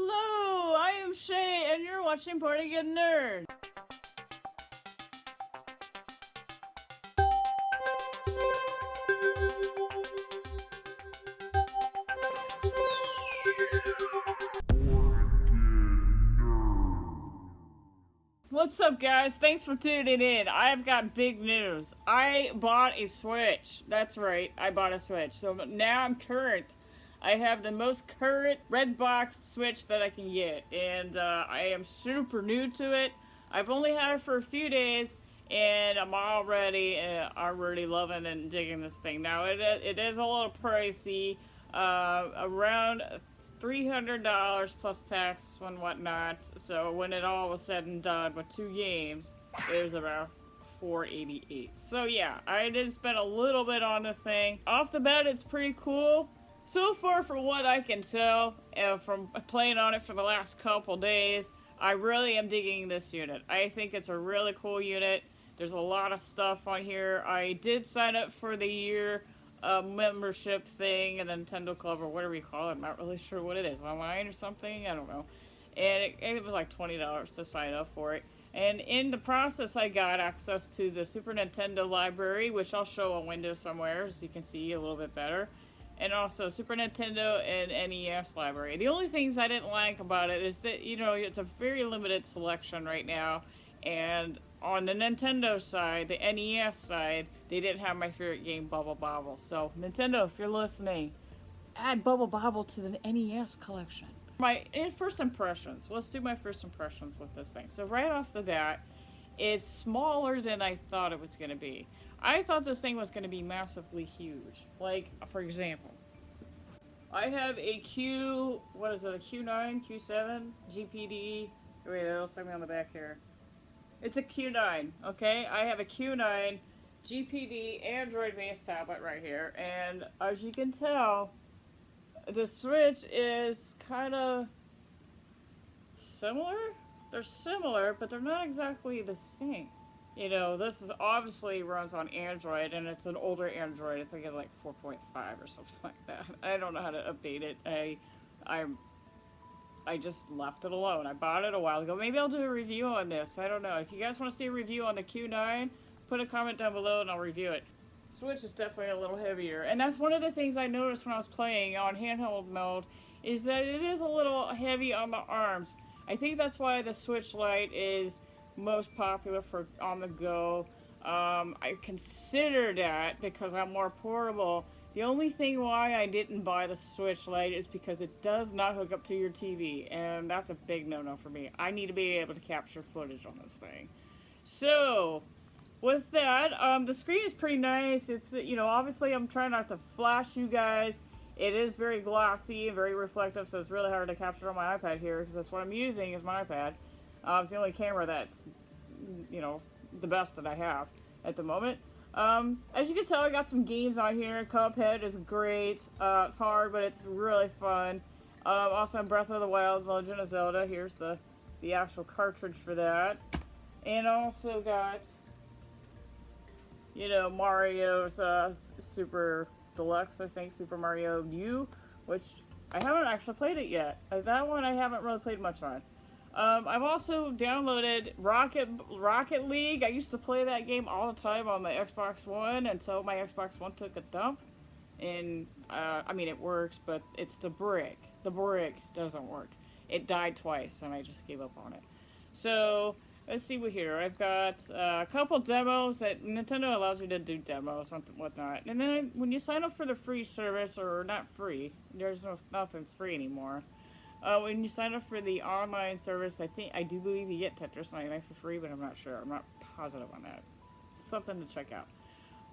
Hello, I am Shay, and you're watching Party Good Nerd. What's up, guys? Thanks for tuning in. I've got big news. I bought a Switch. That's right, I bought a Switch. So now I'm current. I have the most current red box Switch that I can get, and I am super new to it. I've only had it for a few days, and I'm already loving and digging this thing. Now it is a little pricey, around $300 plus tax and whatnot. So when it all was said and done with 2 games, it was about $488. So yeah, I did spend a little bit on this thing. Off the bat, it's pretty cool. So far, from what I can tell, from playing on it for the last couple days, I really am digging this unit. I think it's a really cool unit. There's a lot of stuff on here. I did sign up for the year membership thing, a Nintendo Club, or whatever you call it. I'm not really sure what it is. Online or something? I don't know. And it was like $20 to sign up for it. And in the process, I got access to the Super Nintendo library, which I'll show a window somewhere so you can see a little bit better. And also Super Nintendo and NES library. The only things I didn't like about it is that, you know, it's a very limited selection right now. And on the Nintendo side, the NES side, they didn't have my favorite game, Bubble Bobble. So, Nintendo, if you're listening, add Bubble Bobble to the NES collection. My first impressions. Let's do my first impressions with this thing. So right off the bat, it's smaller than I thought it was going to be. I thought this thing was going to be massively huge. Like, for example, I have a Q9, Q7, GPD. Wait, it'll tell me on the back here. It's a Q9, okay? I have a Q9 GPD Android-based tablet right here. And as you can tell, the Switch is kind of similar. They're similar, but they're not exactly the same. You know, this is obviously runs on Android, and it's an older Android. I think it's like 4.5 or something like that. I don't know how to update it. I just left it alone. I bought it a while ago. Maybe I'll do a review on this. I don't know. If you guys want to see a review on the Q9, put a comment down below and I'll review it. Switch is definitely a little heavier. And that's one of the things I noticed when I was playing on handheld mode, is that it is a little heavy on the arms. I think that's why the Switch Lite is most popular for on the go. I consider that because I'm more portable. The only thing why I didn't buy the Switch Lite is because it does not hook up to your TV, and that's a big no-no for me. I need to be able to capture footage on this thing. So, with that, the screen is pretty nice. It's, you know, obviously I'm trying not to flash you guys. It is very glossy and very reflective, so it's really hard to capture on my iPad here, because that's what I'm using is my iPad. It's the only camera that's, you know, the best that I have at the moment. As you can tell, I got some games on here. Cuphead is great. It's hard, but it's really fun. Also, Breath of the Wild, Legend of Zelda. Here's the actual cartridge for that. And also got, you know, Mario's Super Deluxe, I think, Super Mario U, which I haven't actually played it yet. That one I haven't really played much on. I've also downloaded Rocket League. I used to play that game all the time on my Xbox One until my Xbox One took a dump. And, I mean, it works, but it's the brick. The brick doesn't work. It died twice, and I just gave up on it. So, let's see what here. I've got a couple demos that Nintendo allows you to do demos and whatnot. And then when you sign up for the free service, or not free, nothing's free anymore. When you sign up for the online service, I do believe you get Tetris 99 for free, but I'm not sure. I'm not positive on that. Something to check out.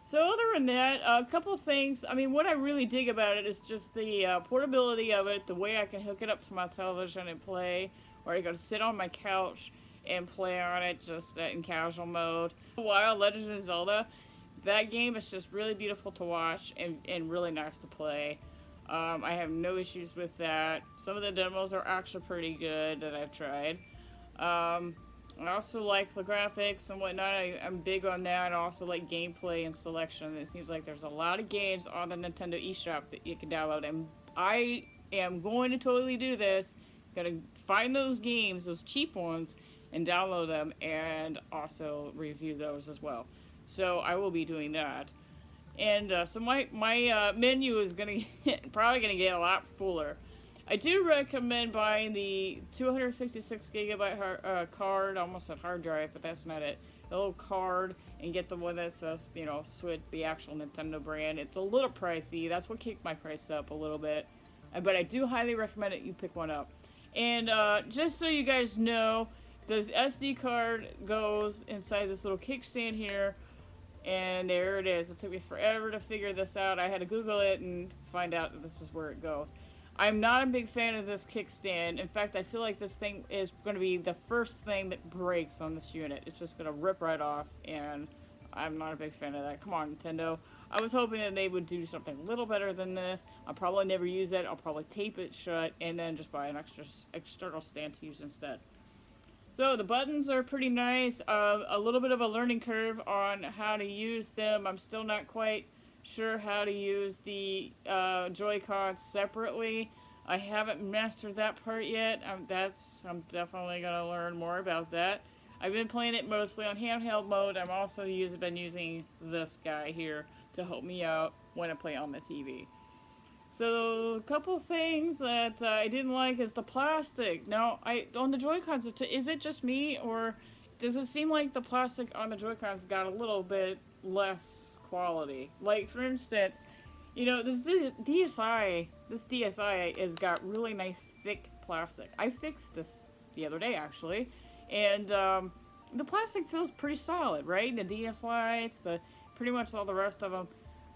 So other than that, a couple of things. I mean, what I really dig about it is just the portability of it, the way I can hook it up to my television and play, or I can sit on my couch and play on it just in casual mode. While Legend of Zelda, that game is just really beautiful to watch and really nice to play. I have no issues with that. Some of the demos are actually pretty good that I've tried. I also like the graphics and whatnot. I'm big on that. I also like gameplay and selection. It seems like there's a lot of games on the Nintendo eShop that you can download. And I am going to totally do this Gotta find those games, those cheap ones, and download them, and also review those as well. So I will be doing that. And so my menu is probably gonna get a lot fuller. I do recommend buying the 256 gigabyte card, almost a hard drive, but that's not it. The little card, and get the one that says, you know, Switch, the actual Nintendo brand. It's a little pricey. That's what kicked my price up a little bit. But I do highly recommend that you pick one up. And just so you guys know, the SD card goes inside this little kickstand here. And there it is. It took me forever to figure this out. I had to Google it and find out that this is where it goes. I'm not a big fan of this kickstand. In fact, I feel like this thing is going to be the first thing that breaks on this unit. It's just going to rip right off, and I'm not a big fan of that. Come on, Nintendo. I was hoping that they would do something a little better than this. I'll probably never use it. I'll probably tape it shut and then just buy an external stand to use instead. So the buttons are pretty nice. A little bit of a learning curve on how to use them. I'm still not quite sure how to use the Joy-Cons separately. I haven't mastered that part yet. I'm definitely going to learn more about that. I've been playing it mostly on handheld mode. I'm also been using this guy here to help me out when I play on the TV. So a couple things that I didn't like is the plastic. Now, on the Joy-Cons, is it just me, or does it seem like the plastic on the Joy-Cons got a little bit less quality? Like, for instance, you know, this DSi has got really nice thick plastic. I fixed this the other day, actually, and the plastic feels pretty solid, right? The DS lights, pretty much all the rest of them,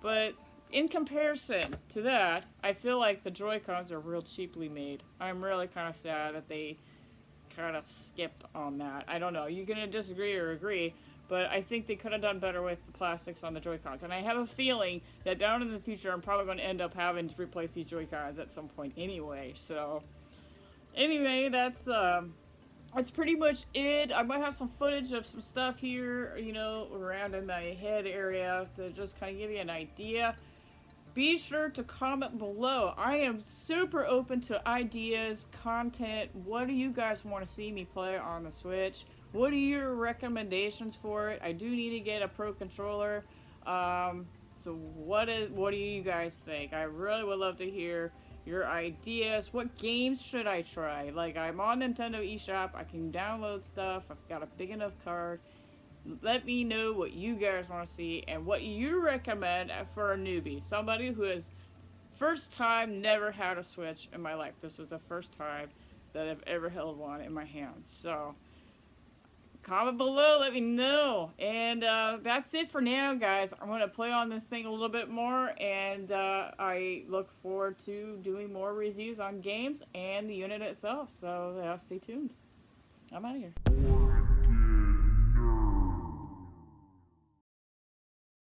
but in comparison to that, I feel like the Joy-Cons are real cheaply made. I'm really kind of sad that they kind of skipped on that. I don't know. You can disagree or agree, but I think they could have done better with the plastics on the Joy-Cons. And I have a feeling that down in the future, I'm probably going to end up having to replace these Joy-Cons at some point anyway. So, anyway, that's pretty much it. I might have some footage of some stuff here, you know, around in my head area to just kind of give you an idea. Be sure to comment below. I am super open to ideas, content. What do you guys want to see me play on the Switch? What are your recommendations for it? I do need to get a Pro controller. So what do you guys think? I really would love to hear your ideas. What games should I try? Like, I'm on Nintendo eShop. I can download stuff. I've got a big enough card. Let me know what you guys want to see and what you recommend for a newbie. Somebody who has first time never had a Switch in my life. This was the first time that I've ever held one in my hands. So, comment below, let me know. And that's it for now, guys. I'm going to play on this thing a little bit more, and I look forward to doing more reviews on games and the unit itself. So, stay tuned. I'm out of here.